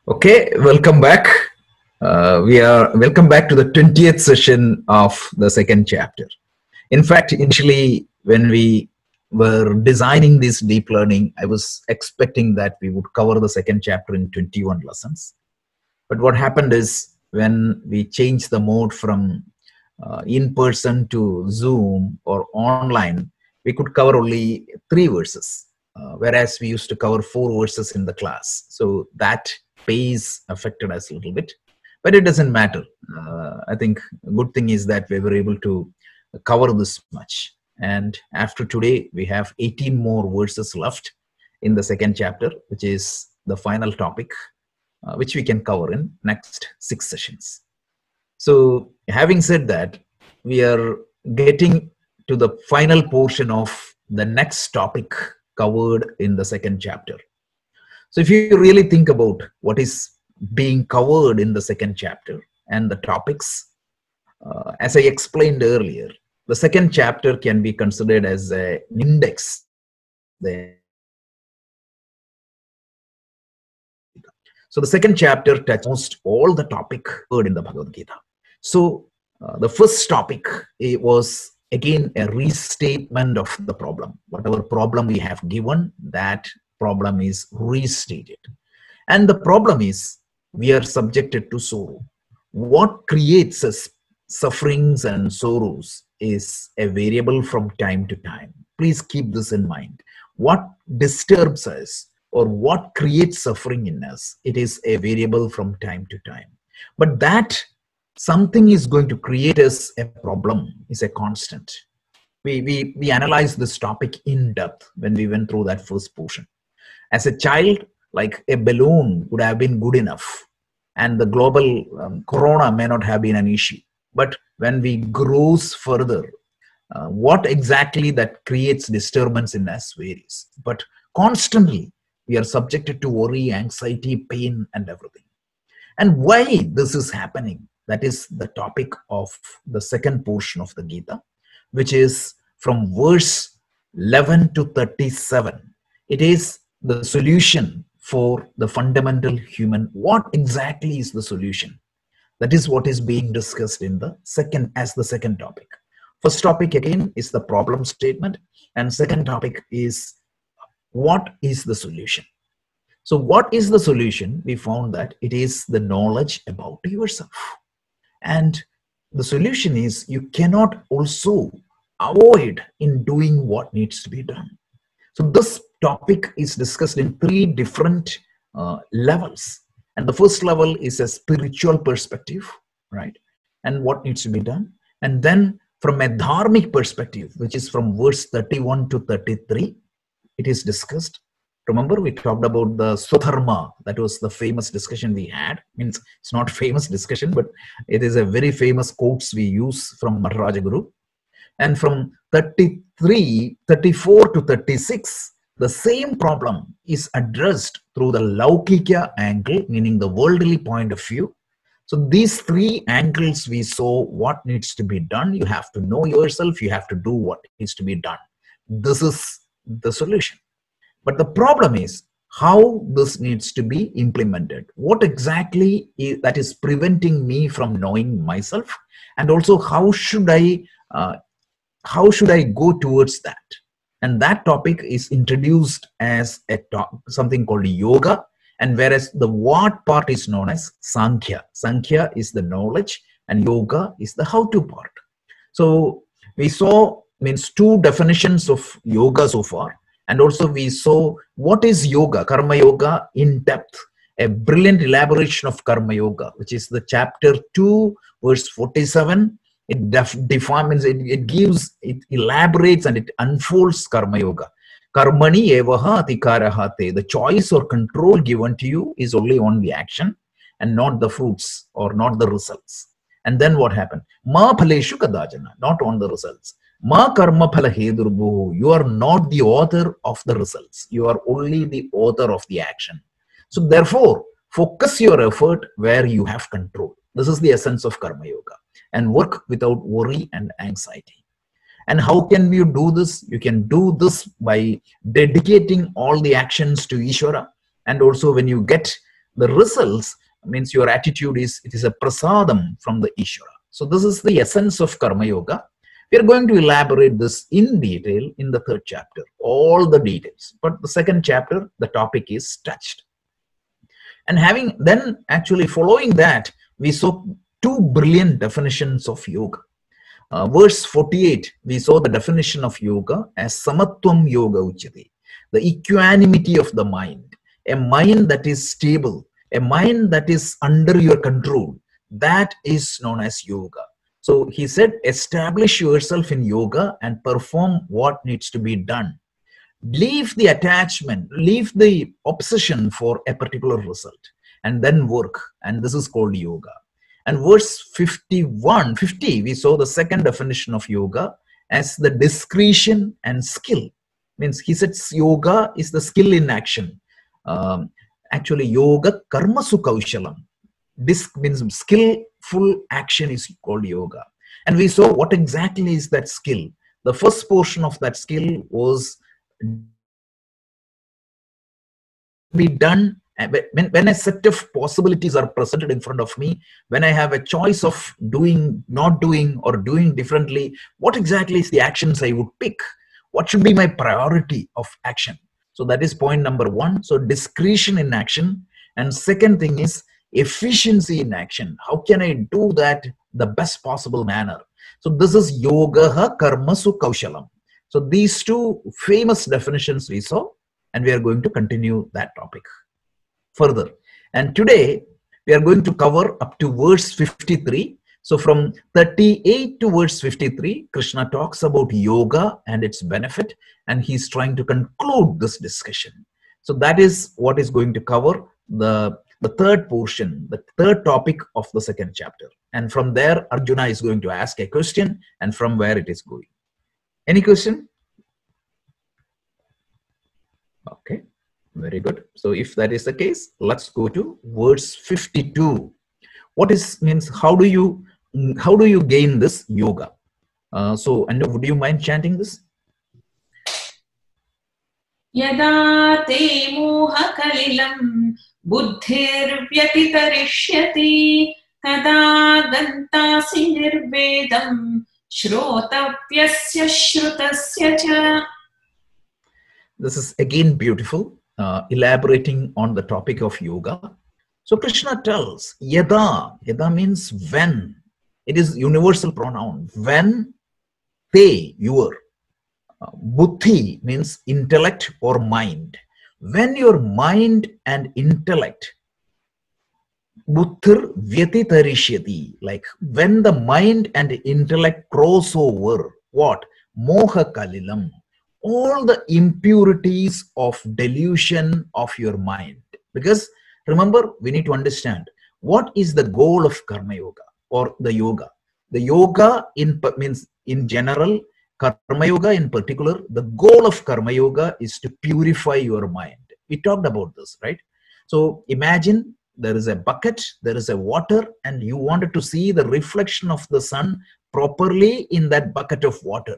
Okay, welcome back. Welcome back to the 20th session of the second chapter. In fact, initially, when we were designing this deep learning, I was expecting that we would cover the second chapter in 21 lessons. But what happened is when we changed the mode from in-person to Zoom or online, we could cover only 3 verses, whereas we used to cover 4 verses in the class. So that pace affected us a little bit, but it doesn't matter. I think a good thing is that we were able to cover this much. And after today, we have 18 more verses left in the second chapter, which is the final topic, which we can cover in next 6 sessions. So having said that, we are getting to the final portion of the next topic covered in the second chapter. So if you really think about what is being covered in the second chapter and the topics, as I explained earlier, the second chapter can be considered as an index. So the second chapter touches almost all the topic covered in the Bhagavad Gita. So the first topic was again a restatement of the problem. Whatever problem we have given, that problem is restated. And the problem is we are subjected to sorrow. What creates us sufferings and sorrows is a variable from time to time. Please keep this in mind. What disturbs us or what creates suffering in us, it is a variable from time to time. But that something is going to create us a problem is a constant. We analyzed this topic in depth when we went through that first portion. As a child, like a balloon would have been good enough, and the global corona may not have been an issue. But when we grow further, what exactly that creates disturbance in us varies. But constantly, we are subjected to worry, anxiety, pain, and everything. And why this is happening, that is the topic of the second portion of the Gita, which is from verse 11 to 37. It is the solution for the fundamental human. What exactly is the solution? That is what is being discussed in the second topic. First topic again is the problem statement, and second topic is what is the solution. So what is the solution? We found that it is the knowledge about yourself. And the solution is you cannot also avoid in doing what needs to be done. So this topic is discussed in 3 different levels. And the first level is a spiritual perspective, right? And what needs to be done. And then from a dharmic perspective, which is from verse 31 to 33, it is discussed. Remember, we talked about the Swadharma. That was the famous discussion we had. Means it's not famous discussion, but it is a very famous quotes we use from Maharaja Guru. And from 34 to 36, the same problem is addressed through the Laukika angle, meaning the worldly point of view. So these 3 angles we saw what needs to be done. You have to know yourself. You have to do what needs to be done. This is the solution. But the problem is how this needs to be implemented. What exactly that is preventing me from knowing myself? And also how should I go towards that? And that topic is introduced as something called yoga, and whereas the what part is known as Samkhya. Samkhya is the knowledge and yoga is the how-to part. So we saw 2 definitions of yoga so far, and also we saw what is yoga, karma yoga in depth, a brilliant elaboration of karma yoga, which is the chapter 2 verse 47. It defines, it elaborates and it unfolds karma yoga. Karmani evaha adhikarahate. The choice or control given to you is only on the action and not the fruits or not the results. And then what happened? Ma phaleshu kadajana, not on the results. Ma karma phala hedurbuhu. You are not the author of the results. You are only the author of the action. So therefore, focus your effort where you have control. This is the essence of karma yoga. And work without worry and anxiety. And how can you do this? You can do this by dedicating all the actions to Ishvara. And also when you get the results means your attitude is, it is a prasadam from the Ishvara. So this is the essence of Karma Yoga. We are going to elaborate this in detail in the third chapter, all the details. But the second chapter, the topic is touched. And having then actually following that, we saw two brilliant definitions of yoga. Verse 48, we saw the definition of yoga as samatvam yoga uchyate, the equanimity of the mind, a mind that is stable, a mind that is under your control. That is known as yoga. So he said, establish yourself in yoga and perform what needs to be done. Leave the attachment, leave the obsession for a particular result, and then work. And this is called yoga. And verse 50, we saw the second definition of yoga as the discretion and skill. Means he said yoga is the skill in action. Actually, yoga karmasu kaushalam. This means skillful action is called yoga. And we saw what exactly is that skill. The first portion of that skill was be done when a set of possibilities are presented in front of me, when I have a choice of doing, not doing, or doing differently, what exactly is the actions I would pick? What should be my priority of action? So that is point number one. So discretion in action. And second thing is efficiency in action. How can I do that the best possible manner? So this is yoga karmasu kaushalam. So these two famous definitions we saw, and we are going to continue that topic further. And today we are going to cover up to verse 53. So from 38 to verse 53, Krishna talks about yoga and its benefit, and he's trying to conclude this discussion. So that is what is going to cover the third portion, the third topic of the second chapter. And from there, Arjuna is going to ask a question, and from where it is going. Any question? Okay, very good. So if that is the case, let's go to verse 52. What is means? How do you gain this yoga? So, Anu, would you mind chanting this? Yada te moha kalilam buddhir vyatitarishyati tada gantasi nirvedam shrotavyasya shrutasya cha. This is again beautiful, elaborating on the topic of yoga. So Krishna tells, yada, yada means when. It is universal pronoun. When, te, your. Buddhi means intellect or mind. When your mind and intellect, buddhir vyatitarishyati, like when the mind and intellect cross over, what? Moha kalilam. All the impurities of delusion of your mind. Because remember, we need to understand what is the goal of Karma Yoga or the yoga. The yoga means in general, Karma Yoga in particular, the goal of Karma Yoga is to purify your mind. We talked about this, right? So imagine there is a bucket, there is a water, and you wanted to see the reflection of the sun properly in that bucket of water.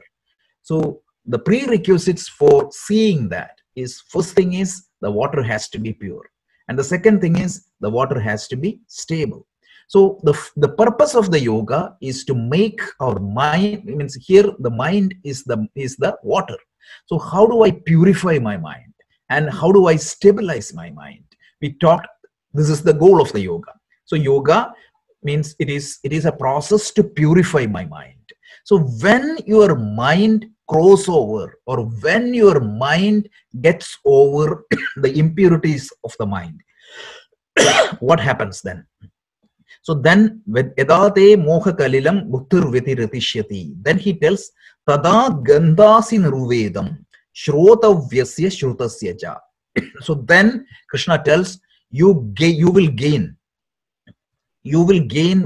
So the prerequisites for seeing that is, first thing is the water has to be pure. And the second thing is the water has to be stable. So the purpose of the yoga is to make our mind, means here the mind is the water. So how do I purify my mind? And how do I stabilize my mind? We talked, this is the goal of the yoga. So yoga means it is a process to purify my mind. So when your mind crossover, or when your mind gets over the impurities of the mind, what happens then? So then, with edate moha kalilam buddhir vyatiratishyati, then he tells tada gandhasi niruvedam shrotavyasya shrutasya cha. So then Krishna tells you will gain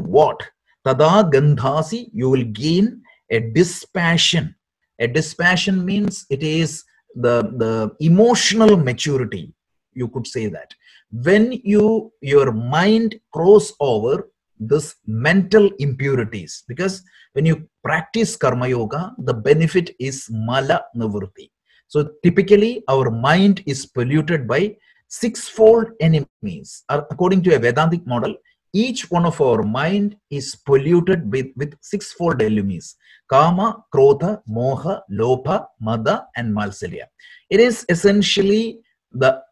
what? Tada gandhasi, you will gain a dispassion. A dispassion means it is the emotional maturity, you could say that. When your mind cross over this mental impurities, because when you practice Karma Yoga, the benefit is mala nivritti. So typically our mind is polluted by sixfold enemies. According to a Vedantic model, each one of our mind is polluted with sixfold enemies: Kama, Krodha, Moha, Lobha, Mada, and Malsalya. It is essentially the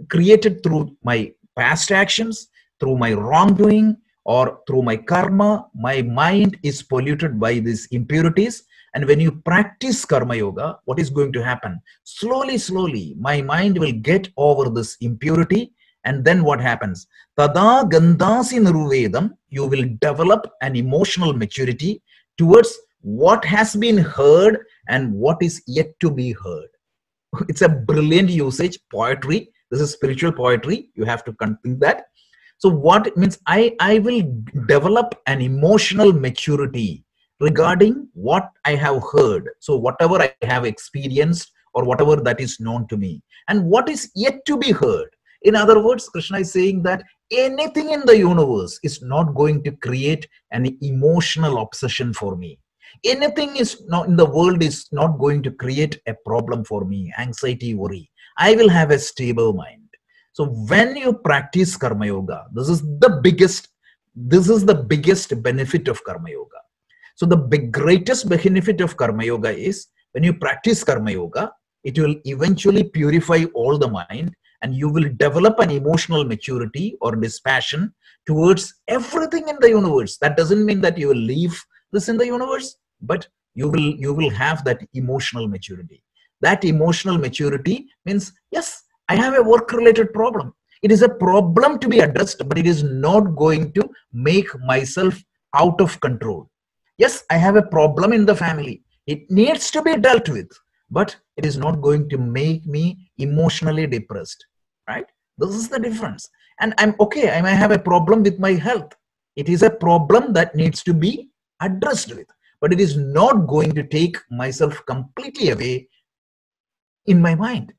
created through my past actions, through my wrongdoing, or through my karma. My mind is polluted by these impurities. And when you practice karma yoga, what is going to happen? Slowly, my mind will get over this impurity. And then what happens? Tada gandasi niruvedam, you will develop an emotional maturity towards what has been heard and what is yet to be heard. It's a brilliant usage, poetry. This is spiritual poetry. You have to think that. So what it means, I will develop an emotional maturity regarding what I have heard. So whatever I have experienced or whatever that is known to me, and what is yet to be heard. In other words, Krishna is saying that anything in the universe is not going to create an emotional obsession for me. Anything is not in the world is not going to create a problem for me, anxiety, worry. I will have a stable mind. So when you practice karma yoga, this is the biggest benefit of karma yoga. So the greatest benefit of karma yoga is when you practice karma yoga, it will eventually purify all the mind, and you will develop an emotional maturity or dispassion towards everything in the universe. That doesn't mean that you will leave this in the universe, but you will have that emotional maturity. That emotional maturity means, yes, I have a work-related problem. It is a problem to be addressed, but it is not going to make myself out of control. Yes, I have a problem in the family. It needs to be dealt with, but it is not going to make me emotionally depressed, right? This is the difference. And I'm okay. I may have a problem with my health. It is a problem that needs to be addressed with, but it is not going to take myself completely away in my mind.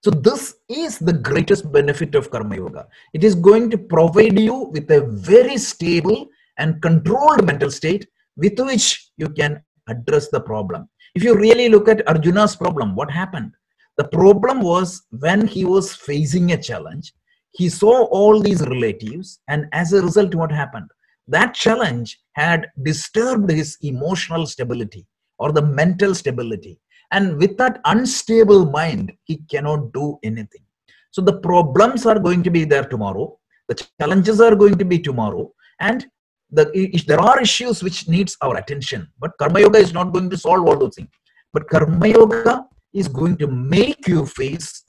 So this is the greatest benefit of karma yoga. It is going to provide you with a very stable and controlled mental state with which you can address the problem. If you really look at Arjuna's problem, what happened? The problem was when he was facing a challenge, he saw all these relatives, and as a result, what happened? That challenge had disturbed his emotional stability or the mental stability. And with that unstable mind, he cannot do anything. So the problems are going to be there tomorrow. The challenges are going to be tomorrow. And there are issues which needs our attention. But karma yoga is not going to solve all those things. But karma yoga is going to make you face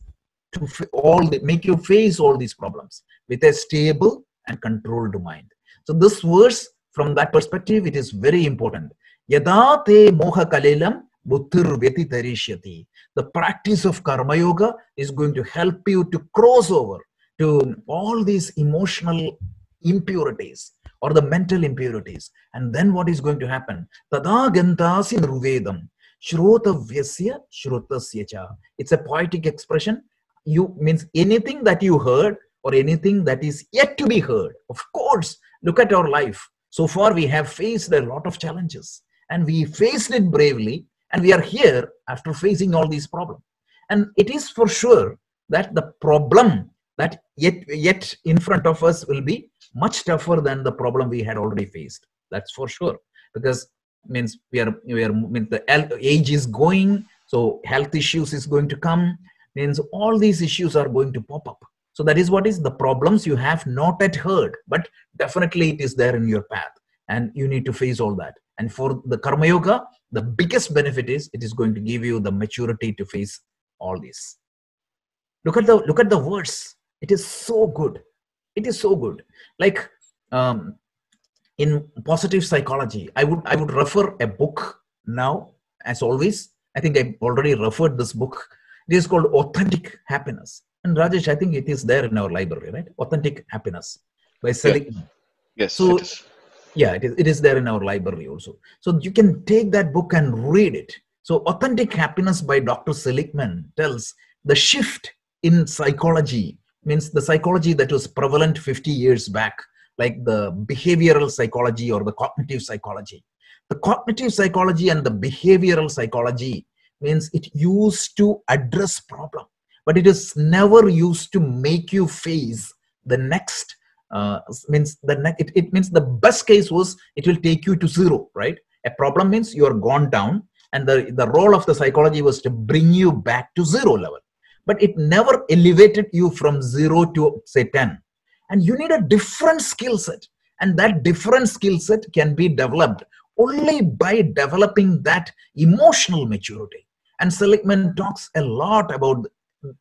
all these problems with a stable and controlled mind. So this verse, from that perspective, it is very important. Yada te moha kalelam buddhir vyatitarishyati. The practice of karma yoga is going to help you to cross over to all these emotional impurities or the mental impurities. And then what is going to happen? Tada gantasi nruvedam shrotavyasya shrotasya cha. It's a poetic expression. You means anything that you heard or anything that is yet to be heard. Of course, look at our life. So far, we have faced a lot of challenges, and we faced it bravely, and we are here after facing all these problems. And it is for sure that the problem that yet in front of us will be much tougher than the problem we had already faced. That's for sure, because means the age is going, so health issues is going to come. Means all these issues are going to pop up. So that is what is the problems you have not yet heard, but definitely it is there in your path, and you need to face all that. And for the karma yoga, the biggest benefit is it is going to give you the maturity to face all this. Look at the words. It is so good. It is so good. Like in positive psychology, I would refer a book now, as always. I think I already referred this book. It is called Authentic Happiness. And Rajesh, I think it is there in our library, right? Authentic Happiness by Seligman. Yeah. Yes, so, it is. Yeah, it is there in our library also. So you can take that book and read it. So Authentic Happiness by Dr. Seligman tells the shift in psychology, means the psychology that was prevalent 50 years back, like the behavioral psychology or the cognitive psychology. The cognitive psychology and the behavioral psychology means it used to address problem. but it is never used to make you face the next. It means the best case was it will take you to zero, right? A problem means you are gone down, and the role of the psychology was to bring you back to zero level. But it never elevated you from 0 to say 10. And you need a different skill set. And that different skill set can be developed only by developing that emotional maturity. And Seligman talks a lot about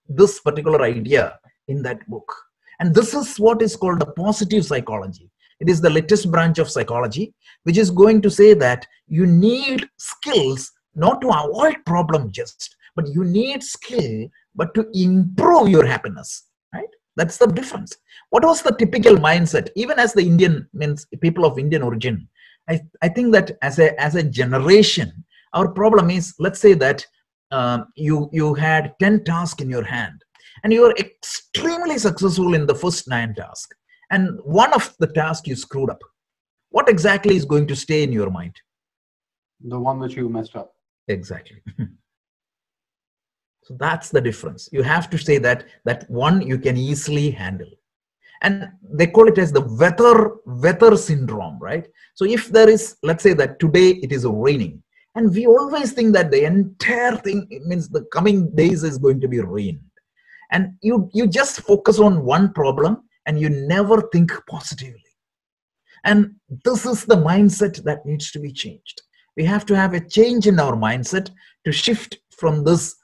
this particular idea in that book. And this is what is called the positive psychology. It is the latest branch of psychology, which is going to say that you need skills not to avoid problem just, but you need skill but to improve your happiness, right? That's the difference. What was the typical mindset? Even as the Indian, means people of Indian origin, I think that as a generation, our problem is, let's say that you had 10 tasks in your hand, and you were extremely successful in the first 9 tasks, and one of the tasks you screwed up. What exactly is going to stay in your mind? The one which you messed up. Exactly. So that's the difference. You have to say that one you can easily handle. And they call it as the weather syndrome, right? So if there is, let's say that today it is raining, and we always think that the entire thing, it means the coming days is going to be rain. And you just focus on one problem and you never think positively. And this is the mindset that needs to be changed. We have to have a change in our mindset to shift from this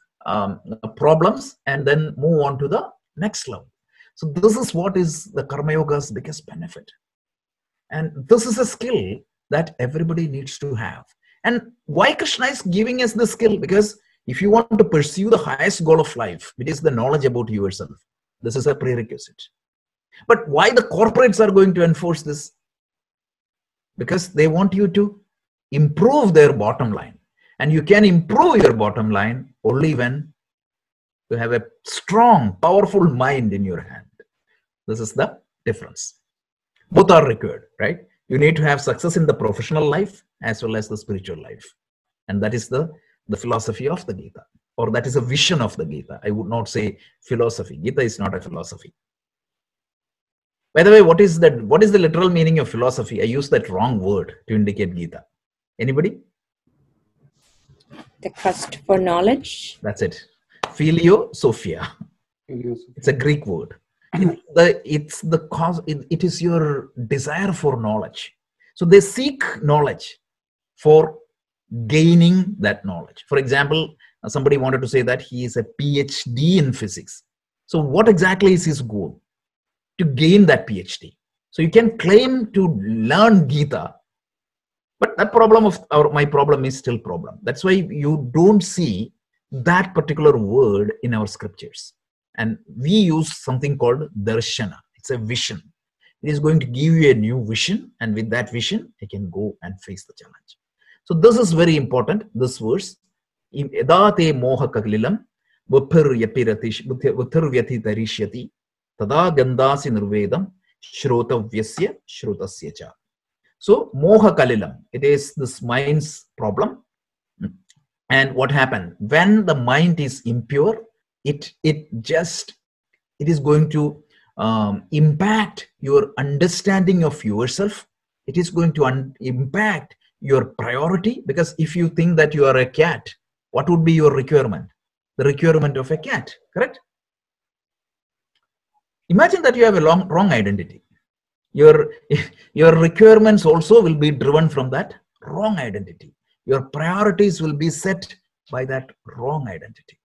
problems and then move on to the next level. So this is what is the Karma Yoga's biggest benefit. And this is a skill that everybody needs to have. And why Krishna is giving us the skill? Because if you want to pursue the highest goal of life, which is the knowledge about yourself, this is a prerequisite. But why the corporates are going to enforce this? Because they want you to improve their bottom line. And you can improve your bottom line only when you have a strong, powerful mind in your hand. This is the difference. Both are required, right? You need to have success in the professional life as well as the spiritual life. And that is the philosophy of the Gita, or that is a vision of the Gita. I would not say philosophy. Gita is not a philosophy. By the way, what is the literal meaning of philosophy? I used that wrong word to indicate Gita. Anybody? The quest for knowledge. That's it. Philosophia. It's a Greek word. It's the cause. It is your desire for knowledge. So they seek knowledge for gaining that knowledge. For example, somebody wanted to say that he is a PhD in physics. So what exactly is his goal? To gain that PhD. So you can claim to learn Gita, but that problem my problem is still problem. That's why you don't see that particular word in our scriptures. And we use something called darshana. It's a vision. It is going to give you a new vision, and with that vision, I can go and face the challenge. So this is very important, this verse. Yada te moha kalilam buddhir tada gandasi nirvedam shrotavyasya shrotasya cha. So moha kalilam, it is this mind's problem. And what happened? When the mind is impure, it is going to impact your understanding of yourself. It is going to impact your priority, because if you think that you are a cat, what would be your requirement? The requirement of a cat, correct? Imagine that you have a wrong identity. Your requirements also will be driven from that wrong identity. Your priorities will be set by that wrong identity.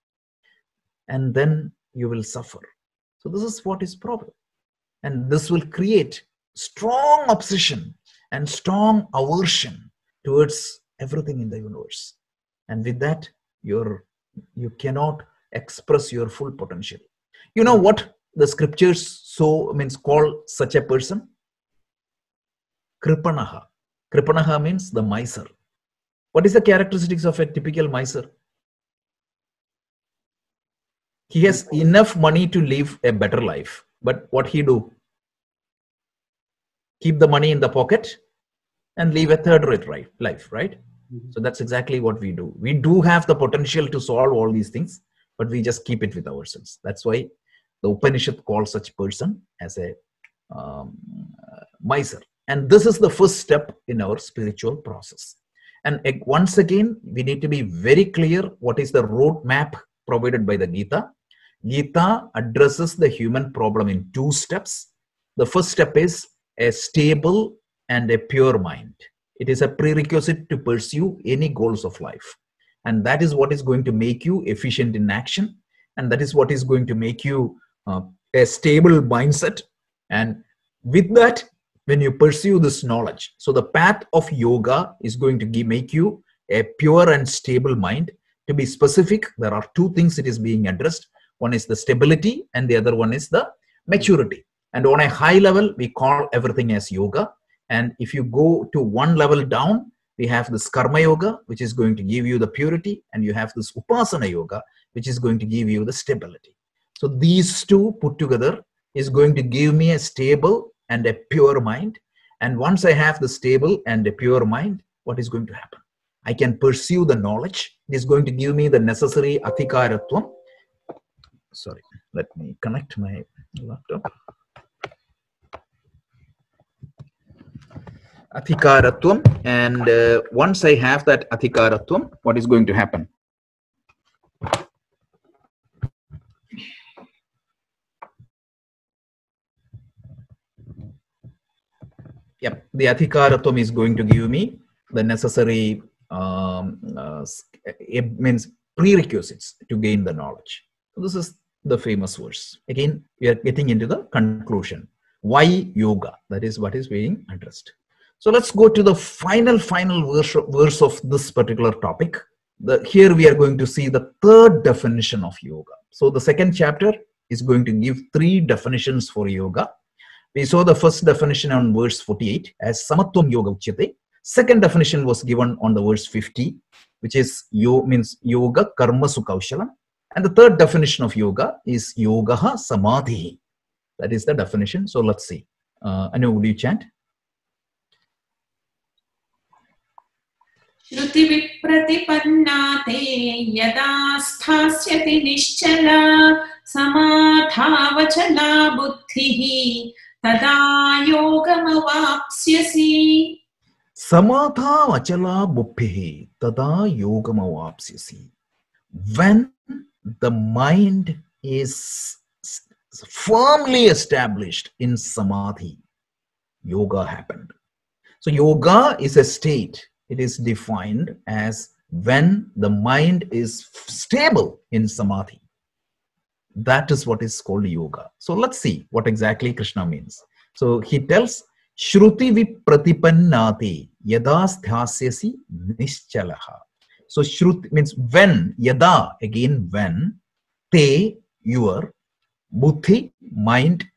And then you will suffer. So this is what is problem. And this will create strong obsession and strong aversion towards everything in the universe. And with that, you cannot express your full potential. You know what the scriptures call such a person? Kripanaha. Kripanaha means the miser. What is the characteristics of a typical miser? He has enough money to live a better life. But what he do? Keep the money in the pocket and live a third-rate life, right? So that's exactly what we do. We do have the potential to solve all these things, but we just keep it with ourselves. That's why the Upanishad calls such person as a miser. And this is the first step in our spiritual process. And once again, we need to be very clear what is the roadmap provided by the Gita. Gita addresses the human problem in 2 steps. The first step is a stable and a pure mind. It is a prerequisite to pursue any goals of life. And that is what is going to make you efficient in action. And that is what is going to make you a stable mindset. And with that, when you pursue this knowledge, so the path of yoga is going to make you a pure and stable mind. To be specific, there are 2 things it is being addressed. One is the stability and the other one is the maturity. And on a high level, we call everything as yoga. And if you go to 1 level down, we have this karma yoga, which is going to give you the purity, and you have this upasana yoga, which is going to give you the stability. So these 2 put together is going to give me a stable and a pure mind. And once I have the stable and a pure mind, what is going to happen? I can pursue the knowledge. It is going to give me the necessary adhikaratvam. Sorry, let me connect my laptop. Adhikaratvam. And once I have that adhikaratvam, what is going to happen? Yep, the adhikaratvam is going to give me the necessary it means prerequisites to gain the knowledge. So this is the famous verse. Again, we are getting into the conclusion. Why yoga? That is what is being addressed. So let's go to the final verse of this particular topic. Here we are going to see the 3rd definition of yoga. So the 2nd chapter is going to give 3 definitions for yoga. We saw the first definition on verse 48 as samatvam yoga uchyate. Second definition was given on the verse 50, which is means yoga karma sukhaushalam. And the 3rd definition of yoga is yogaha samadhi. That is the definition. So let's see. Anu, would you chant? Shruti vipratipanna yada sthasyati nischala samadhavachala buddhihi tada yogamavapsyasi. Samadhavachala buddhihi tada yogamavapsyasi. When the mind is firmly established in samadhi, yoga happened. So yoga is a state. It is defined as when the mind is stable in samadhi. That is what is called yoga. So let's see what exactly Krishna means. So he tells, Shruti vipratipannati yada sthasyasi nischalaha. So Shruti means when, yada, again when, te, your, buddhi, mind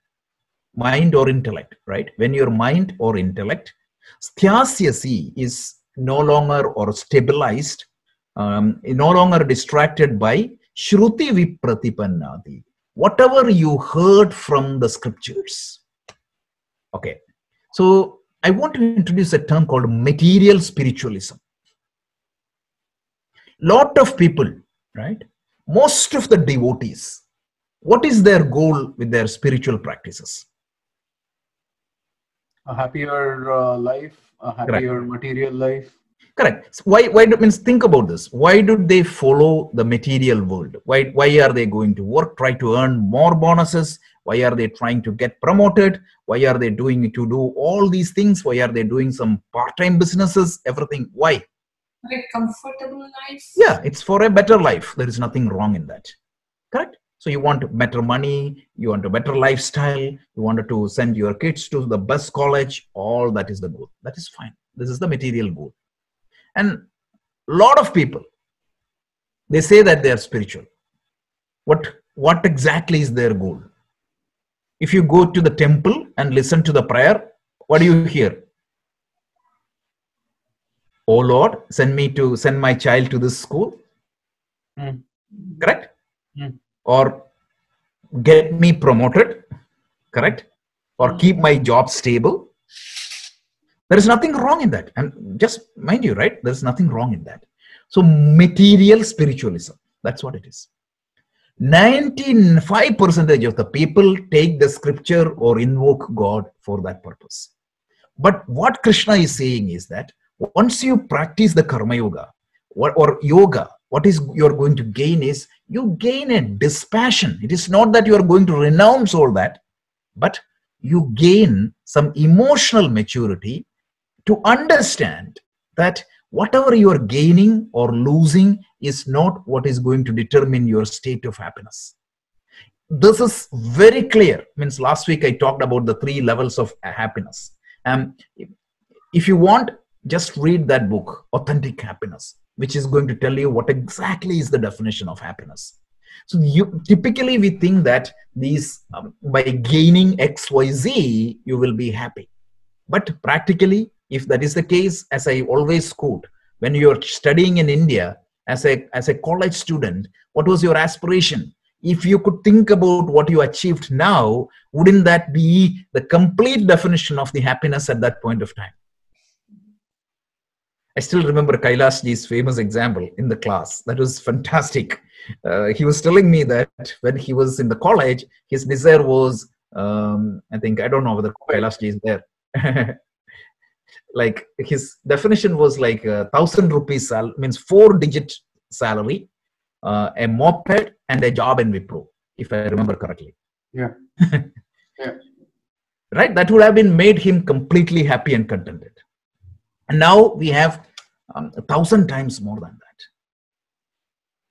or intellect, right? When your mind or intellect, sthasyasi is no longer or stabilized, no longer distracted by Shruti vipratipannati, whatever you heard from the scriptures. Okay, so I want to introduce a term called material spiritualism. Lot of people, right? Most of the devotees, what is their goal with their spiritual practices? A happier life, a happier material life. Correct. Why means think about this. Why do they follow the material world? Why are they going to work, try to earn more bonuses? Why are they trying to get promoted? Why are they doing to do all these things? Why are they doing some part-time businesses? Everything. Why? A comfortable life. Yeah, it's for a better life. There is nothing wrong in that. Correct? So you want better money, you want a better lifestyle, you wanted to send your kids to the best college, all that is the goal. That is fine. This is the material goal. And a lot of people, they say that they are spiritual. What exactly is their goal? If you go to the temple and listen to the prayer, what do you hear? Oh Lord, send my child to this school. Correct? Or get me promoted. Correct? Or keep my job stable. There is nothing wrong in that. And just mind you, right? There is nothing wrong in that. So material spiritualism, that's what it is. 95% of the people take the scripture or invoke God for that purpose. But what Krishna is saying is that once you practice the karma yoga or yoga, what is you're going to gain is you gain a dispassion. It is not that you are going to renounce all that, but you gain some emotional maturity to understand that whatever you are gaining or losing is not what is going to determine your state of happiness. This is very clear. Means last week I talked about the 3 levels of happiness. If you want, just read that book, Authentic Happiness, which is going to tell you what exactly is the definition of happiness. So typically we think that these by gaining XYZ, you will be happy. But practically, if that is the case, as I always quote, when you're studying in India as a college student, what was your aspiration? If you could think about what you achieved now, wouldn't that be the complete definition of the happiness at that point of time? I still remember Kailashji's famous example in the class. That was fantastic. He was telling me that when he was in the college, his desire was, I don't know whether Kailashji is there. Like his definition was like 1,000 rupees, means 4-digit salary, a moped and a job in Wipro, if I remember correctly. Yeah. Yeah. Right? That would have been made him completely happy and contented. And now we have 1,000 times more than that.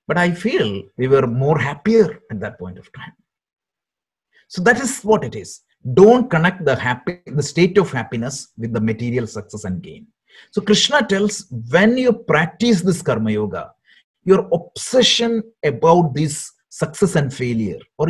But I feel we were more happier at that point of time. So that is what it is. Don't connect the state of happiness with the material success and gain. So Krishna tells, when you practice this karma yoga, your obsession about this success and failure, or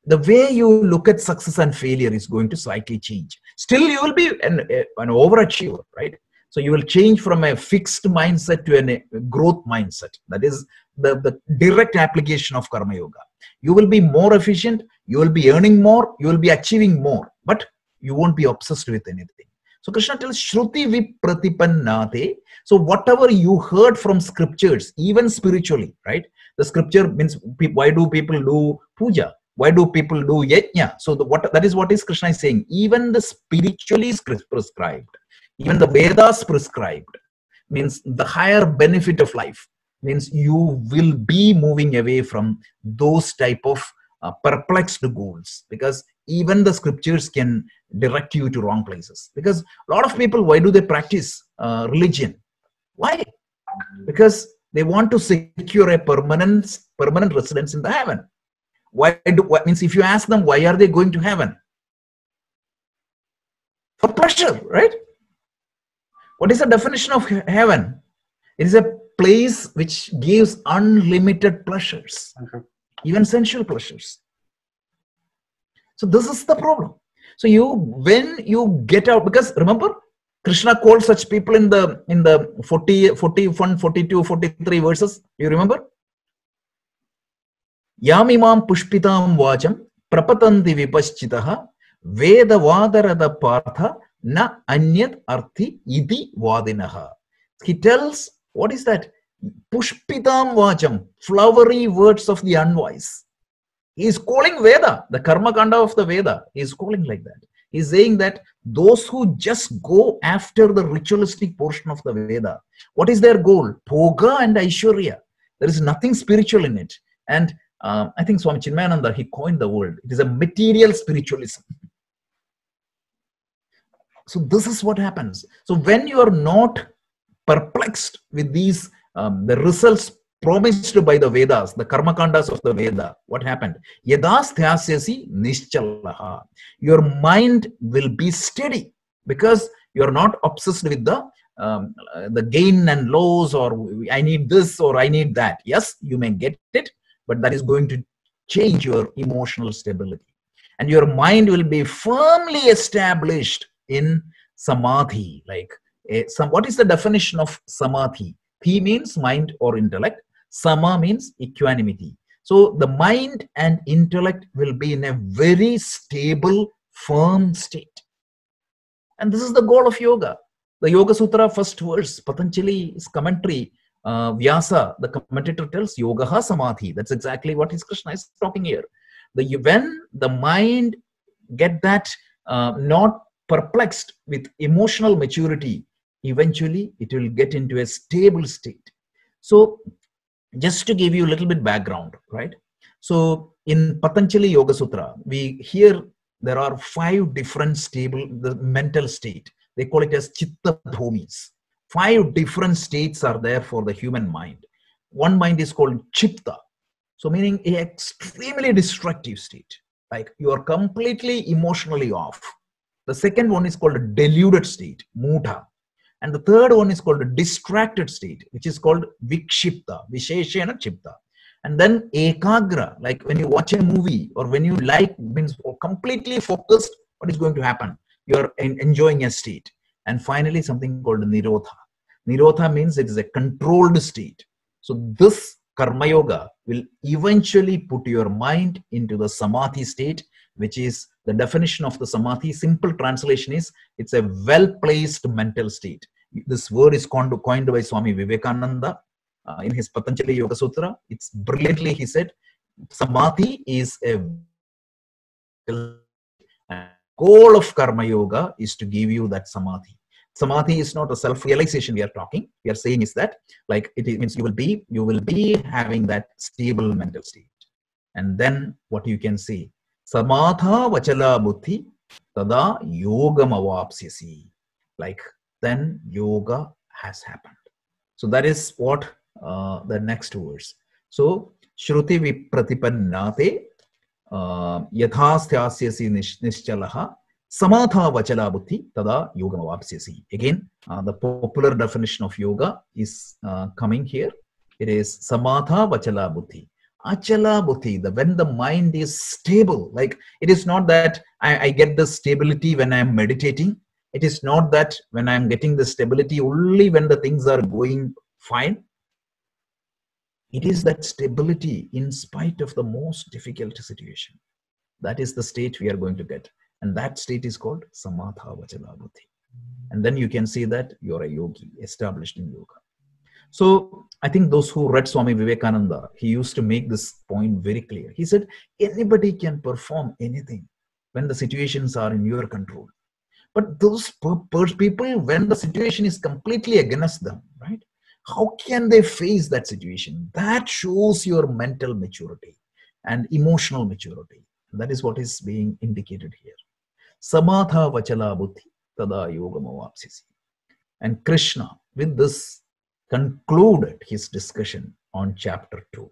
the way you look at success and failure is going to slightly change. Still, you will be an overachiever, right? So you will change from a fixed mindset to a growth mindset. That is the direct application of karma yoga. You will be more efficient, you will be earning more, you will be achieving more, but you won't be obsessed with anything. So Krishna tells, Shruti vipratipannate. So whatever you heard from scriptures, even spiritually, right? The scripture means, why do people do puja? Why do people do yajna? So that is what is Krishna is saying. Even the spiritually is prescribed. Even the Vedas prescribed, means the higher benefit of life, means you will be moving away from those type of perplexed goals, because even the scriptures can direct you to wrong places. Because a lot of people, why do they practice religion? Why? Because they want to secure a permanent residence in the heaven. What means, if you ask them, why are they going to heaven? For pleasure, right? What is the definition of heaven? It is a place which gives unlimited pleasures, even sensual pleasures. So this is the problem. So when you get out, because remember, Krishna called such people in the 41, 42, 43 verses. You remember? Yamimam pushpitam vacham prapatanti vipaschitaha veda vadarada partha na anyat arthi iti vadinaha. He tells, what is that? Pushpitam vacham, flowery words of the unwise. He is calling Veda, the karma kanda of the Veda. He is calling like that. He is saying that those who just go after the ritualistic portion of the Veda, what is their goal? Bhoga and Aishwarya. There is nothing spiritual in it. And I think Swami Chinmayananda, he coined the word. It is a material spiritualism. So this is what happens. So when you are not perplexed with these, the results promised by the Vedas, the karma kandas of the Veda, what happened? Yadasthasyasi nischalaha. Your mind will be steady, because you are not obsessed with the gain and loss, or I need this or I need that. Yes, you may get it, but that is going to change your emotional stability. And your mind will be firmly established in samadhi. Like what is the definition of samadhi? Thi means mind or intellect. Sama means equanimity. So the mind and intellect will be in a very stable, firm state. And this is the goal of yoga. The Yoga Sutra first verse, Patanjali's commentary Vyasa, the commentator, tells yogaha samadhi. That's exactly what Krishna is talking here. When the mind get that not perplexed with emotional maturity, eventually it will get into a stable state. So just to give you a little bit background, right? So in Patanjali Yoga Sutra, we hear there are 5 different stable, the mental state. They call it as chitta bhumis. 5 different states are there for the human mind. One mind is called chitta. So meaning an extremely destructive state. Like you are completely emotionally off. The second one is called a deluded state, mudha. And the third one is called a distracted state, which is called vikshipta, visheshena chipta. And then ekagra, like when you watch a movie or when you means completely focused, what is going to happen? You are enjoying a state. And finally, something called nirodha. Nirodha means it is a controlled state. So this karma yoga will eventually put your mind into the samadhi state, which is the definition of the samadhi. Simple translation is it's a well-placed mental state. This word is coined by Swami Vivekananda in his Patanjali Yoga Sutra. It's brilliantly, he said, samadhi is a goal of karma yoga is to give you that samadhi. Samadhi is not a self-realization we are talking. We are saying is that like it means you will be having that stable mental state. And then what you can say, samatha vachala buddhi tada yogam avapsyasi. Like then yoga has happened. So that is what the next verse. So shruti vipratipannate yathasthasyasi nischalaha samatha vachala buddhi tada yogam avapsyasi. Again, the popular definition of yoga is coming here. It is samatha vachala buddhi. Achala buddhi, when the mind is stable, like it is not that I get the stability when I am meditating. It is not that when I am getting the stability only when the things are going fine. It is that stability in spite of the most difficult situation. That is the state we are going to get. And that state is called samatha vachala buddhi. And then you can see that you are a yogi, established in yoga. So I think those who read Swami Vivekananda, he used to make this point very clear. He said, anybody can perform anything when the situations are in your control. But those people, when the situation is completely against them, right? How can they face that situation? That shows your mental maturity and emotional maturity. That is what is being indicated here. Samatha vachala buddhi tada yogam avapsyasi. And Krishna, with this, concluded his discussion on chapter 2.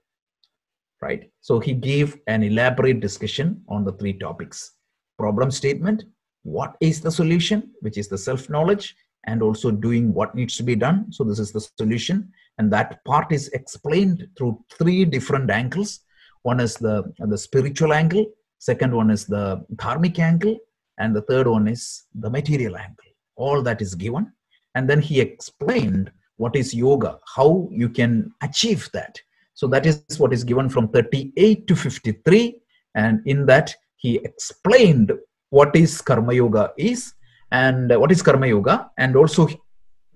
Right? So he gave an elaborate discussion on the 3 topics. Problem statement, what is the solution, which is the self-knowledge, and also doing what needs to be done. So this is the solution. And that part is explained through 3 different angles. One is the spiritual angle. Second one is the dharmic angle. And the third one is the material angle. All that is given. And then he explained what is yoga, how you can achieve that. So that is what is given from 38 to 53. And in that, he explained what is karma yoga is and what is karma yoga, and also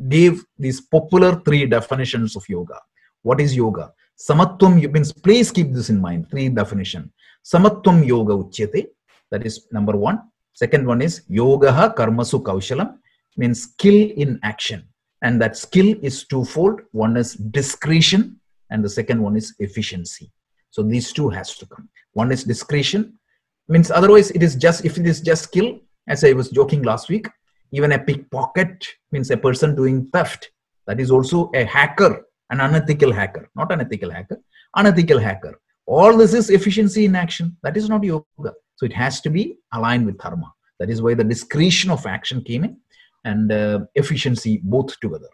gave these popular 3 definitions of yoga. What is yoga? Samatvam means, please keep this in mind, 3 definition. Samatvam yoga uchyate, that is number 1. Second one is yogaha karmasu kaushalam, means skill in action. And that skill is twofold. One is discretion and the second one is efficiency. So these 2 has to come. One is discretion, means otherwise it is just, if it is just skill, as I was joking last week, even a pickpocket means a person doing theft. That is also a hacker, an unethical hacker, not an ethical hacker, unethical hacker. All this is efficiency in action. That is not yoga. So it has to be aligned with dharma. That is why the discretion of action came in and efficiency both together.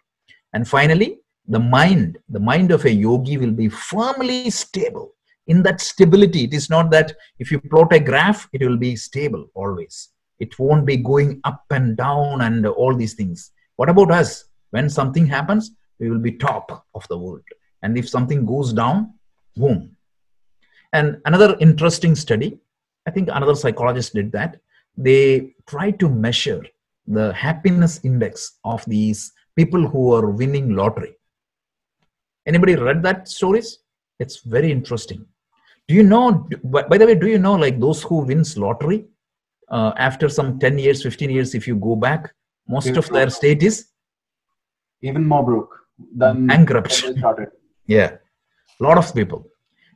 And finally, the mind of a yogi will be firmly stable. In that stability, it is not that if you plot a graph, it will be stable always. It won't be going up and down and all these things. What about us? When something happens, we will be top of the world. And if something goes down, boom. And another interesting study, I think another psychologist did that. They tried to measure the happiness index of these people who are winning lottery. Anybody read that stories? It's very interesting. Do you know, by the way, do you know like those who wins lottery, after some 10 years, 15 years, if you go back, most of their state is even more broke than bankrupt. when they started. Yeah, a lot of people.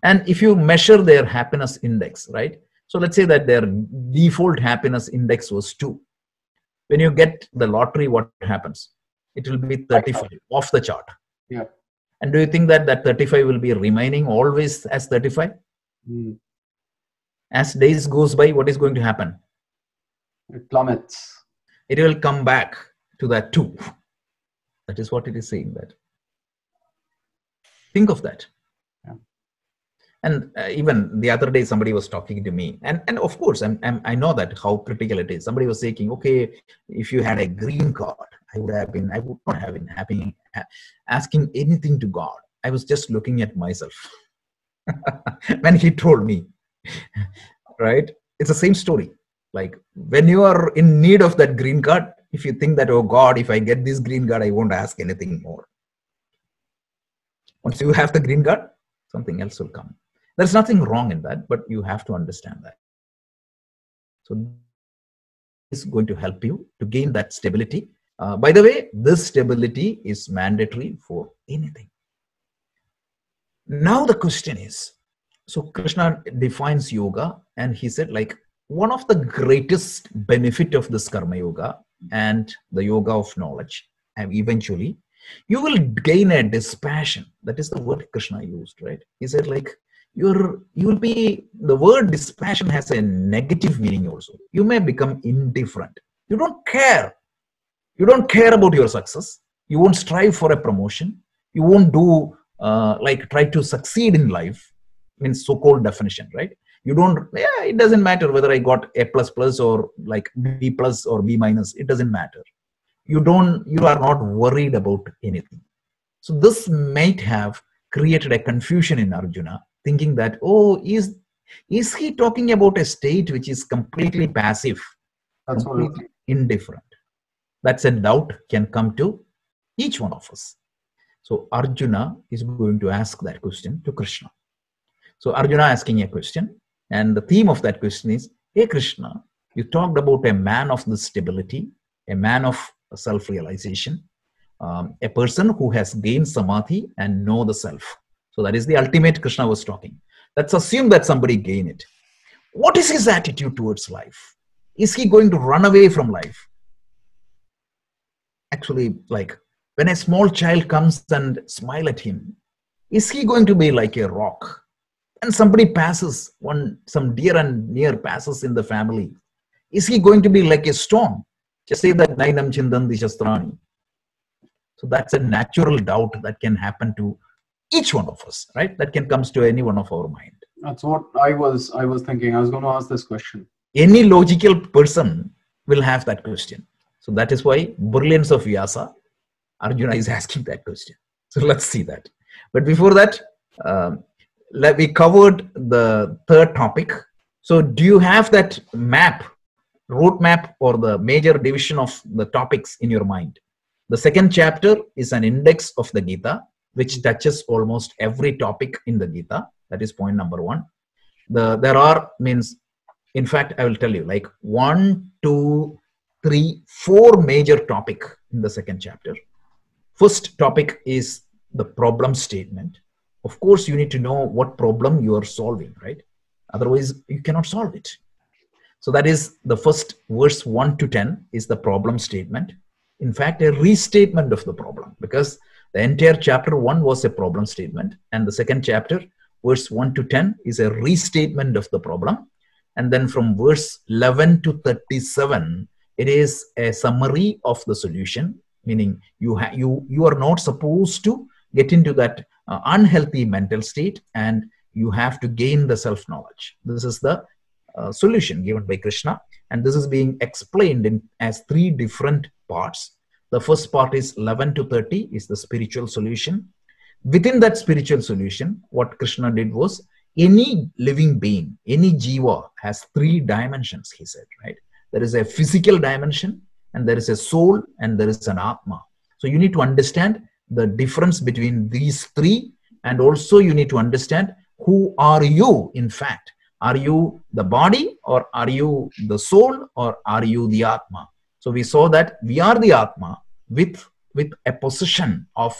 And if you measure their happiness index, right? So let's say that their default happiness index was 2. When you get the lottery, what happens? It will be 35, off the chart. Yeah. And do you think that that 35 will be remaining always as 35? As days goes by, what is going to happen? It plummets. It will come back to that 2. That is what it is saying that. Think of that. Yeah. And even the other day, somebody was talking to me. And of course, I know that how critical it is. Somebody was saying, okay, if you had a green card, I would not have been happy asking anything to God. I was just looking at myself. When he told me, right? It's the same story. Like when you are in need of that green card, if you think that, oh God, if I get this green card, I won't ask anything more. Once you have the green card, something else will come. There's nothing wrong in that, but you have to understand that. So this is going to help you to gain that stability. By the way, this stability is mandatory for anything. Now the question is, so Krishna defines yoga, and he said like one of the greatest benefit of this karma yoga and the yoga of knowledge, and eventually you will gain a dispassion. That is the word Krishna used, right? He said like you will be, the word dispassion has a negative meaning also. You may become indifferent. You don't care. You don't care about your success. You won't strive for a promotion. You won't do like try to succeed in life, means so-called definition, right? You don't, it doesn't matter whether I got A++ or like B+ or B-. It doesn't matter. You are not worried about anything. So this might have created a confusion in Arjuna, thinking that, oh, is he talking about a state which is completely passive, completely indifferent? That's a doubt can come to each one of us. So Arjuna is going to ask that question to Krishna. So Arjuna asking a question, and the theme of that question is, hey Krishna, you talked about a man of the stability, a man of self-realization, a person who has gained samadhi and know the self. So that is the ultimate Krishna was talking. Let's assume that somebody gained it. What is his attitude towards life? Is he going to run away from life? Actually, like when a small child comes and smile at him, is he going to be like a rock? And somebody passes, some dear and near passes in the family, is he going to be like a stone? Just say that Nainam Chindanti Shastrani. So that's a natural doubt that can happen to each one of us, right? That can come to any one of our mind. That's what I was thinking. I was going to ask this question. Any logical person will have that question. So that is why brilliance of Vyasa, Arjuna is asking that question. So let's see that. But before that, we covered the third topic. So do you have that road map or the major division of the topics in your mind? The second chapter is an index of the Gita, which touches almost every topic in the Gita. That is point number 1. In fact, I will tell you like 1, 2, 3, 4 major topic in the second chapter. First topic is the problem statement. Of course, you need to know what problem you are solving, right? Otherwise, you cannot solve it. So that is the first verse 1 to 10 is the problem statement. In fact, a restatement of the problem, because the entire chapter 1 was a problem statement, and the second chapter, verse 1 to 10, is a restatement of the problem. And then from verse 11 to 37, it is a summary of the solution, meaning you are not supposed to get into that unhealthy mental state, and you have to gain the self-knowledge. This is the solution given by Krishna, and this is being explained as 3 different parts. The first part is 11 to 30 is the spiritual solution. Within that spiritual solution, what Krishna did was, any living being, any jiva has 3 dimensions, he said, right? There is a physical dimension, and there is a soul, and there is an atma. So you need to understand the difference between these three, and also you need to understand who are you in fact. Are you the body, or are you the soul, or are you the Atma? So we saw that we are the Atma with a possession of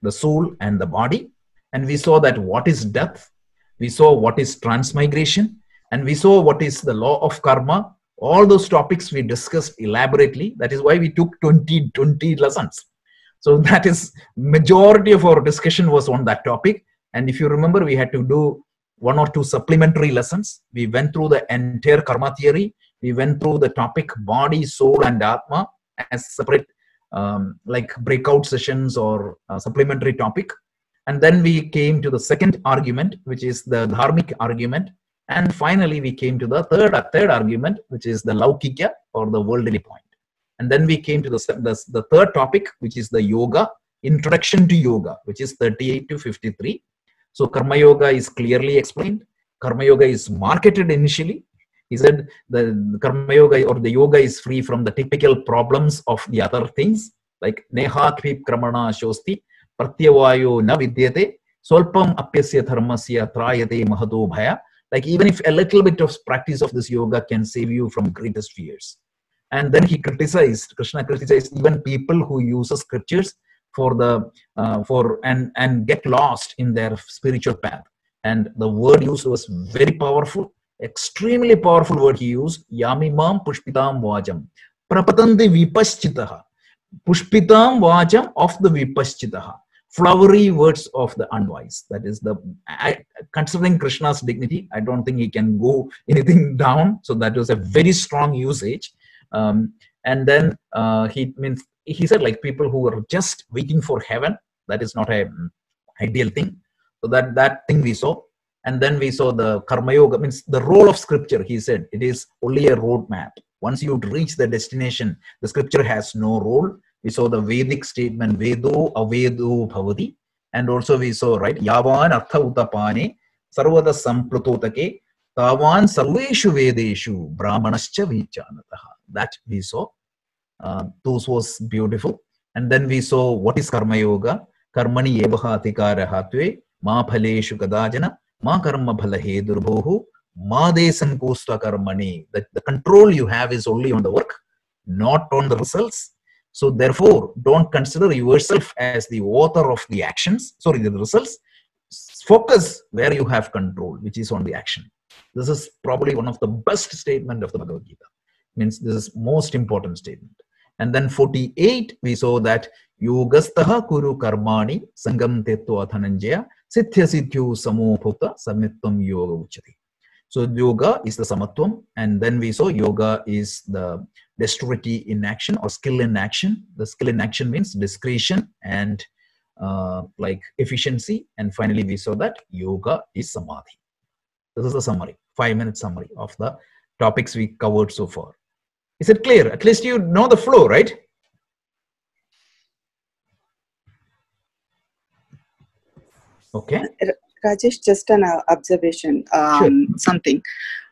the soul and the body. And we saw that what is death, we saw what is transmigration, and we saw what is the law of karma. All those topics we discussed elaborately. That is why we took 20 lessons. So that is majority of our discussion was on that topic. And if you remember, we had to do 1 or 2 supplementary lessons. We went through the entire karma theory. We went through the topic body, soul, and Atma as separate like breakout sessions or supplementary topic. And then we came to the second argument, which is the dharmic argument. And finally, we came to the third argument, which is the laukika, or the worldly point. And then we came to the third topic, which is the yoga, introduction to yoga, which is 38 to 53. So Karma Yoga is clearly explained. Karma Yoga is marketed initially. He said the Karma Yoga or the yoga is free from the typical problems of the other things, like Neha Kvip Kramana Shosti, Pratyavayo Na Vidyate, Solpam Apyasya Dharmasya Trayate Mahato Bhaya. Like even if a little bit of practice of this yoga can save you from greatest fears. And then Krishna criticized even people who use scriptures for and get lost in their spiritual path. And the word used was very powerful, extremely powerful word he used. Yamimam pushpitam vajam prapatandi vipaschitaha. Pushpitam vajam of the vipaschitaha. Flowery words of the unwise. That is considering Krishna's dignity, I don't think he can go anything down. So that was a very strong usage. And then he said, like, people who are just waiting for heaven, that is not an ideal thing. So that thing we saw. And then we saw the Karma Yoga, means the role of scripture. He said it is only a roadmap. Once you reach the destination, the scripture has no role. We saw the Vedic statement, Vedo Avedo Bhavati. And also we saw, right, Yavan Artha Utapane Sarvada Samplutotake Tavan Sarveshu Vedeshu Brahmanascha Vichanataha. That we saw. Those was beautiful. And then we saw what is Karma Yoga. Karmani Yevaha Atikara Hatve Ma Phaleshu Kadajana Ma Karma Phalahe Durbhohu Ma Desan Kosta Karmani. That the control you have is only on the work, not on the results. So therefore, don't consider yourself as the author of the actions, the results. Focus where you have control, which is on the action. This is probably one of the best statement of the Bhagavad Gita. Means this is most important statement. And then 48, we saw that Yogastaha Kuru Karmani Sangam Tetwa Dhananjaya Sithya Sithyu Samopukta Samitvam Yoga Uchati. So yoga is the samatvam, and then we saw yoga is the dexterity in action or skill in action. The skill in action means discretion and like efficiency. And finally, we saw that yoga is samadhi. This is the summary, 5-minute summary of the topics we covered so far. Is it clear? At least you know the flow, right? Okay. Rajesh, just an observation, Sure. something.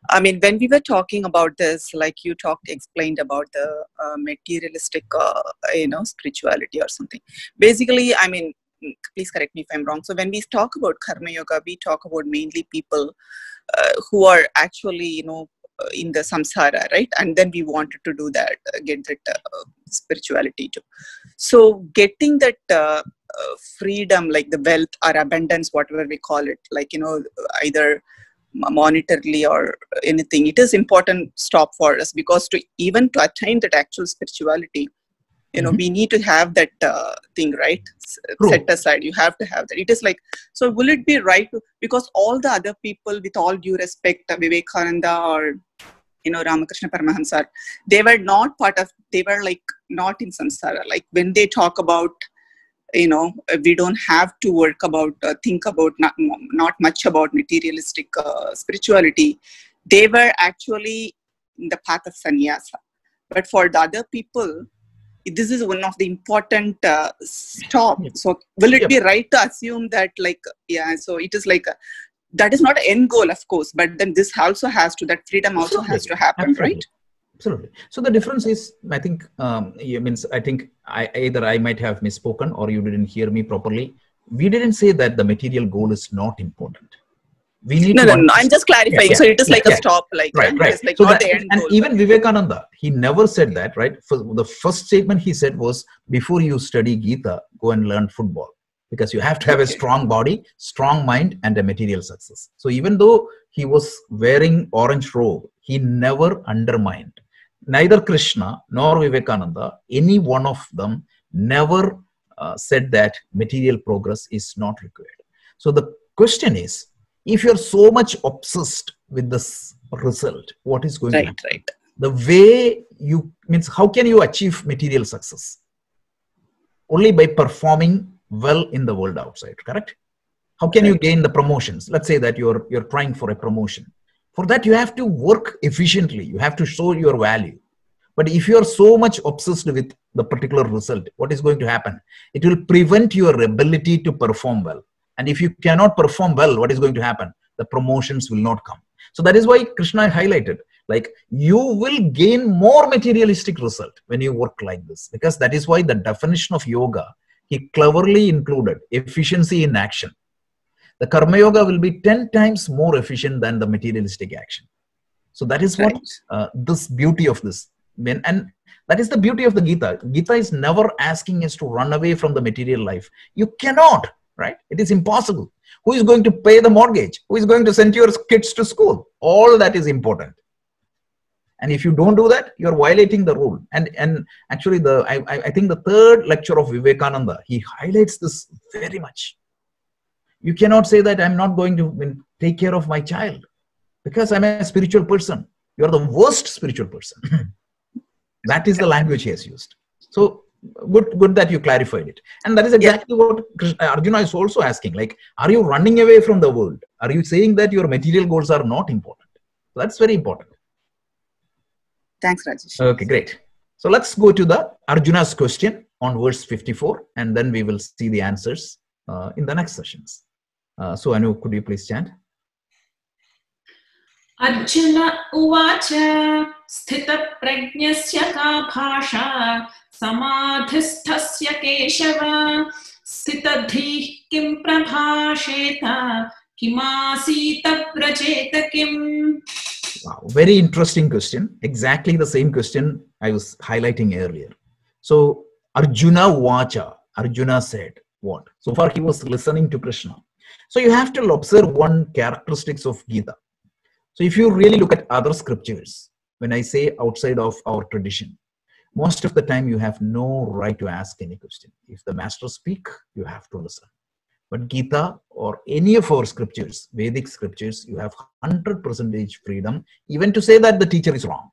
I mean, when we were talking about this, like you explained about the materialistic, spirituality or something. Basically, I mean, please correct me if I'm wrong. So when we talk about Karma Yoga, we talk about mainly people who are actually, in the samsara, right? And then we wanted to do that, get that spirituality too. So getting that freedom, like the wealth or abundance, whatever we call it, like, either monetarily or anything, it is important stop for us, because to attain that actual spirituality, we need to have that thing, right? True. Set aside. You have to have that. It is like, so will it be right to, because all the other people, with all due respect, Vivekananda or Ramakrishna Paramahamsa, they were not they were like not in samsara. Like when they talk about, we don't have to work about, think about, not much about materialistic spirituality. They were actually in the path of sannyasa. But for the other people, this is one of the important stop. So will it be right to assume that, like, so it is like, that is not an end goal, of course, but then this also has to, that freedom also has to happen, right? Absolutely. So the difference is, I think, either I might have misspoken or you didn't hear me properly. We didn't say that the material goal is not important. We need no, to I'm just clarifying. So it is like a stop, like right. It's like so not that, the end and goal. even Vivekananda, he never said that, right? For the first statement he said was, before you study Gita, go and learn football, because you have to have a strong body, strong mind, and a material success. So even though he was wearing orange robe, he never undermined. Neither Krishna nor Vivekananda, any one of them, never said that material progress is not required. So the question is, if you're so much obsessed with this result, what is going to happen? Right. The way you, means how can you achieve material success? Only by performing well in the world outside, correct? How can you gain the promotions? Let's say that you're trying for a promotion. For that, you have to work efficiently. You have to show your value. But if you're so much obsessed with the particular result, what is going to happen? It will prevent your ability to perform well. And if you cannot perform well, what is going to happen? The promotions will not come. So that is why Krishna highlighted, like, you will gain more materialistic result when you work like this. Because that is why the definition of yoga, he cleverly included efficiency in action. The karma yoga will be 10 times more efficient than the materialistic action. So that is what this beauty of this. And that is the beauty of the Gita. Gita is never asking us to run away from the material life. You cannot. Right? It is impossible. Who is going to pay the mortgage? Who is going to send your kids to school? All that is important. And if you don't do that, you're violating the rule. And actually, I think the third lecture of Vivekananda, he highlights this very much. You cannot say that I'm not going to take care of my child because I'm a spiritual person. You're the worst spiritual person. That is the language he has used. So good that you clarified it. And that is exactly what Arjuna is also asking. Like, are you running away from the world? Are you saying that your material goals are not important? So that's very important. Thanks, Rajesh. Okay, great. So let's go to the Arjuna's question on verse 54, and then we will see the answers in the next sessions. So Anu, could you please chant? Arjuna uvacha sthita prajnasya ka bhasha samadhisthasya keshava sthitadhi kim prabhasheta kimasita prajeta kim. Wow, very interesting question. Exactly the same question I was highlighting earlier. So Arjuna uvacha, Arjuna said what? So far he was listening to Krishna. So you have to observe one characteristics of Gita. So if you really look at other scriptures, when I say outside of our tradition, most of the time you have no right to ask any question. If the master speak, you have to listen. But Gita or any of our scriptures, Vedic scriptures, you have 100% freedom even to say that the teacher is wrong.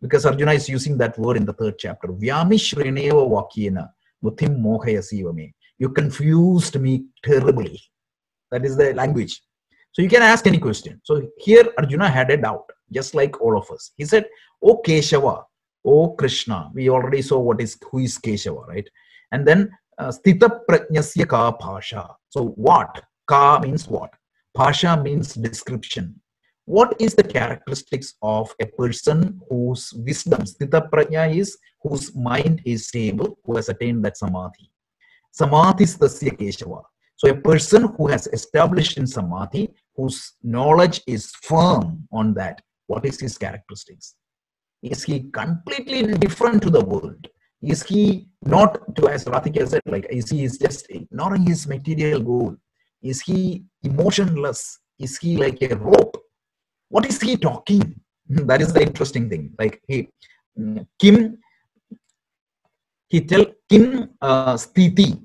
Because Arjuna is using that word in the 3rd chapter. Vyamishreneva vakyena muthim mohayasi me. You confused me terribly. That is the language. So you can ask any question. So here Arjuna had a doubt, just like all of us. He said, "O Keshava, O Krishna." We already saw who is Keshava, right? And then Sthita Prajnasya Ka Bhasha. So what? Ka means what? Bhasha means description. What is the characteristics of a person whose wisdom, Sthita Prajna, is whose mind is stable, who has attained that samadhi? Samadhi is tasya Keshava. So a person who has established in samadhi, whose knowledge is firm on that, what is his characteristics? Is he completely indifferent to the world? Is he not, as Rathika said, like, is he just ignoring his material goal? Is he emotionless? Is he like a rope? What is he talking? That is the interesting thing. Like Kim Sthiti.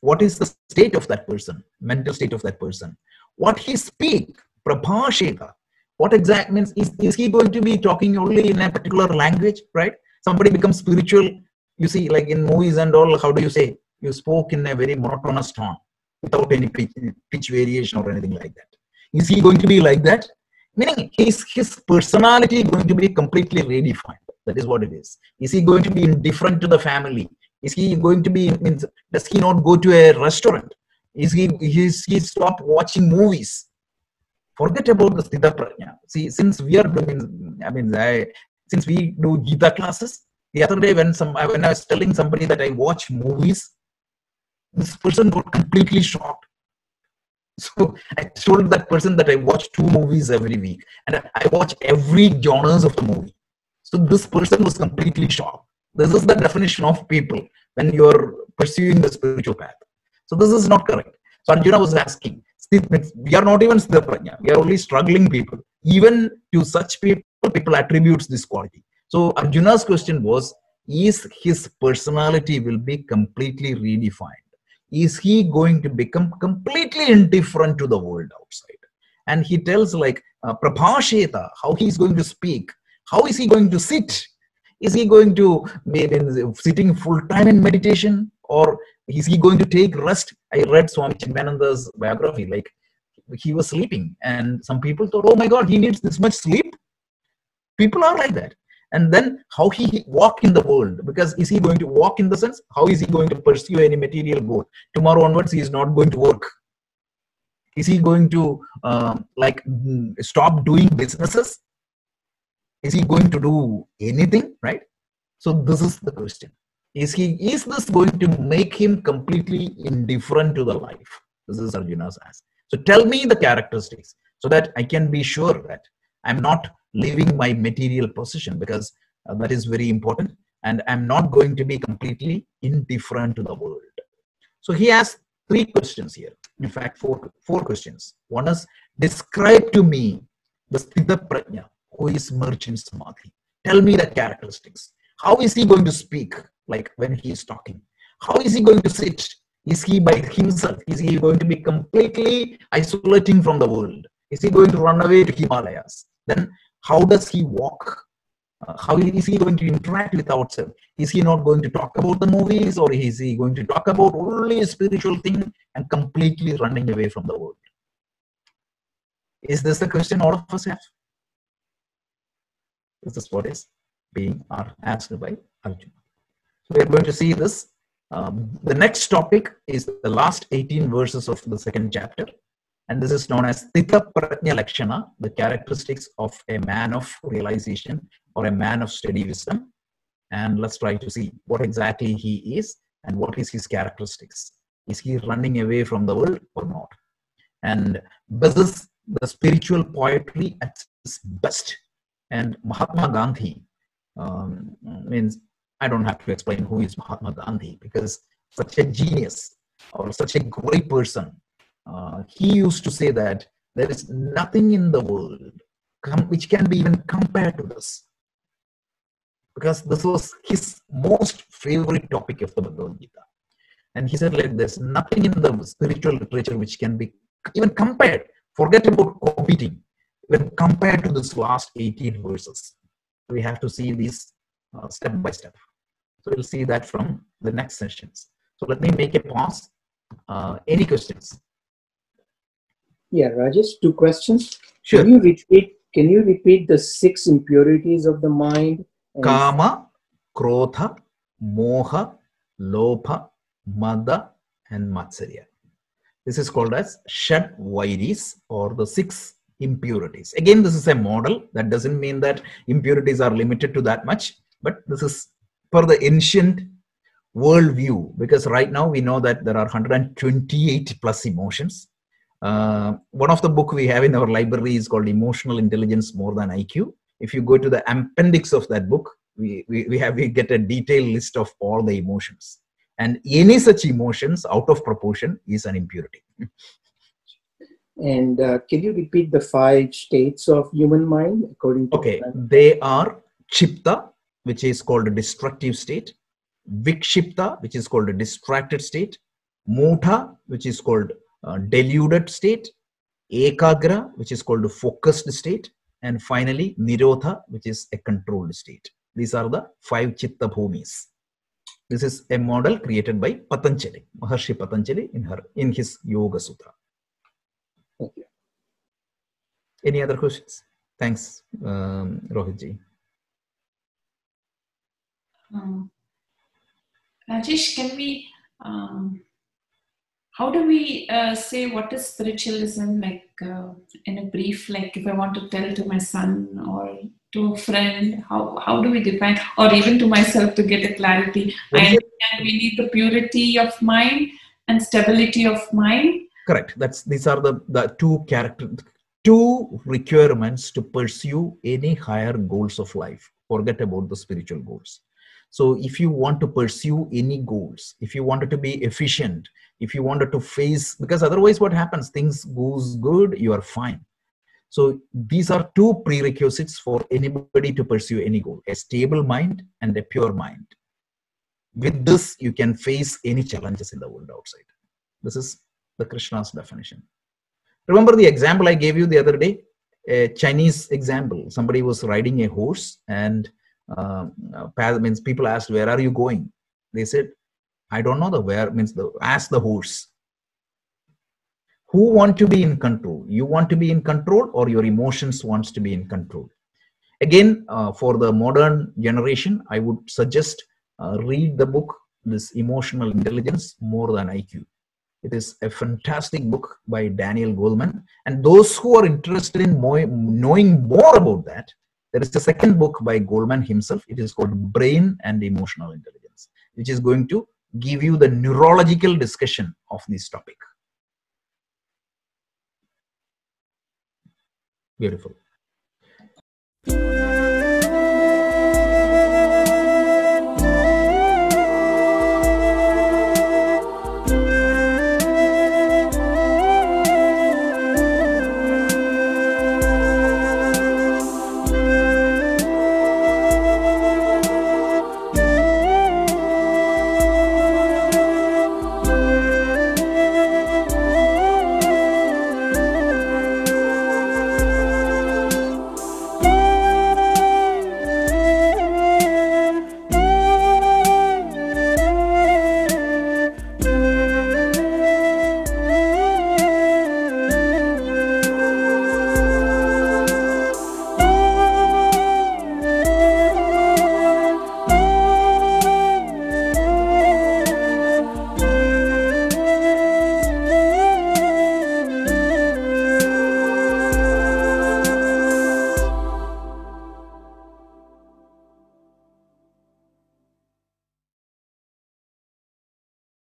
What is the state of that person, mental state of that person? What he speak, prabhasheta. What exact means, is he going to be talking only in a particular language, right? Somebody becomes spiritual, you see, like in movies and all, how do you say? You spoke in a very monotonous tone, without any pitch variation or anything like that. Is he going to be like that? Meaning, his personality is going to be completely redefined. That is what it is. Is he going to be indifferent to the family? Is he going to be, does he not go to a restaurant? Is he stop watching movies? Forget about the Sthita Prajna. See, since we are doing, since we do Gita classes, the other day when I was telling somebody that I watch movies, this person got completely shocked. So I told that person that I watch 2 movies every week and I watch every genres of the movie. So this person was completely shocked. This is the definition of people when you're pursuing the spiritual path. So this is not correct. So Arjuna was asking, we are not even Sthita Prajna, we are only struggling people. Even to such people attributes this quality. So Arjuna's question was, is his personality will be completely redefined? Is he going to become completely indifferent to the world outside? And he tells like Prabhasheta, how he is going to speak, how is he going to sit? Is he going to be sitting full time in meditation, or is he going to take rest? I read Swami Chinmayananda's biography, like he was sleeping and some people thought, oh my God, he needs this much sleep. People are like that. And then how he walk in the world, because is he going to walk in the sense, how is he going to pursue any material goal? Tomorrow onwards, he is not going to work. Is he going to stop doing businesses? Is he going to do anything, right? So this is the question. Is this going to make him completely indifferent to the life? This is Arjuna's ask. So tell me the characteristics so that I can be sure that I'm not leaving my material position, because that is very important, and I'm not going to be completely indifferent to the world. So he has 3 questions here. In fact, four questions. One is, describe to me the Sthita Prajna who is merged in Samadhi. Tell me the characteristics. How is he going to speak, like when he is talking? How is he going to sit? Is he by himself? Is he going to be completely isolating from the world? Is he going to run away to Himalayas? Then how does he walk? How is he going to interact with outside? Is he not going to talk about the movies, or is he going to talk about only a spiritual thing and completely running away from the world? Is this the question all of us have? This is what is being asked by Arjuna. So we are going to see this. The next topic is the last 18 verses of the 2nd chapter. And this is known as Sthita Prajna Lakshana, the characteristics of a man of realization or a man of steady wisdom. And let's try to see what exactly he is and what is his characteristics. Is he running away from the world or not? And this is the spiritual poetry at its best. And Mahatma Gandhi means, I don't have to explain who is Mahatma Gandhi, because such a genius or such a great person, he used to say that there is nothing in the world which can be even compared to this, because this was his most favorite topic of the Bhagavad Gita. And he said, like, there's nothing in the spiritual literature which can be even compared, forget about competing, when compared to this last 18 verses. We have to see these step by step. So we'll see that from the next sessions. So let me make a pause. Any questions? Yeah, Rajesh, 2 questions. Sure. Can you repeat the 6 impurities of the mind? Kama, Krodha, Moha, Lobha, Mada, and Matsarya. This is called as Shad Vairis, or the 6 impurities. Again, this is a model. That doesn't mean that impurities are limited to that much, but this is for the ancient world view, because right now we know that there are 128 plus emotions. One of the book we have in our library is called Emotional Intelligence More Than IQ. If you go to the appendix of that book, we get a detailed list of all the emotions. And any such emotions out of proportion is an impurity. And can you repeat the 5 states of human mind according to? Okay, they are Chipta, which is called a destructive state; Vikshipta, which is called a distracted state; Mudha, which is called deluded state; Ekagra, which is called a focused state; and finally Nirodha, which is a controlled state. These are the 5 Chitta Bhumis. This is a model created by Patanjali, Maharshi Patanjali in his Yoga Sutra. Thank you. Any other questions? Thanks, Rohitji. Rajesh, can we how do we say what is spiritualism, like in a brief, like if I want to tell to my son or to a friend, how do we define, or even to myself to get a clarity? I understand we need the purity of mind and stability of mind. Correct. These are the two requirements to pursue any higher goals of life. Forget about the spiritual goals. So if you want to pursue any goals, if you wanted to be efficient, if you wanted to face, because otherwise what happens, things goes good, you are fine. So these are two prerequisites for anybody to pursue any goal: a stable mind and a pure mind. With this, you can face any challenges in the world outside. This is the Krishna's definition. Remember the example I gave you the other day, a Chinese example. Somebody was riding a horse, and means people asked, "Where are you going?" They said, "I don't know." The where means ask the horse. Who want to be in control? You want to be in control, or your emotions wants to be in control? Again, for the modern generation, I would suggest read the book, this Emotional Intelligence More Than IQ. It is a fantastic book by Daniel Goleman. And those who are interested in knowing more about that, there is a second book by Goleman himself. It is called Brain and Emotional Intelligence, which is going to give you the neurological discussion of this topic. Beautiful.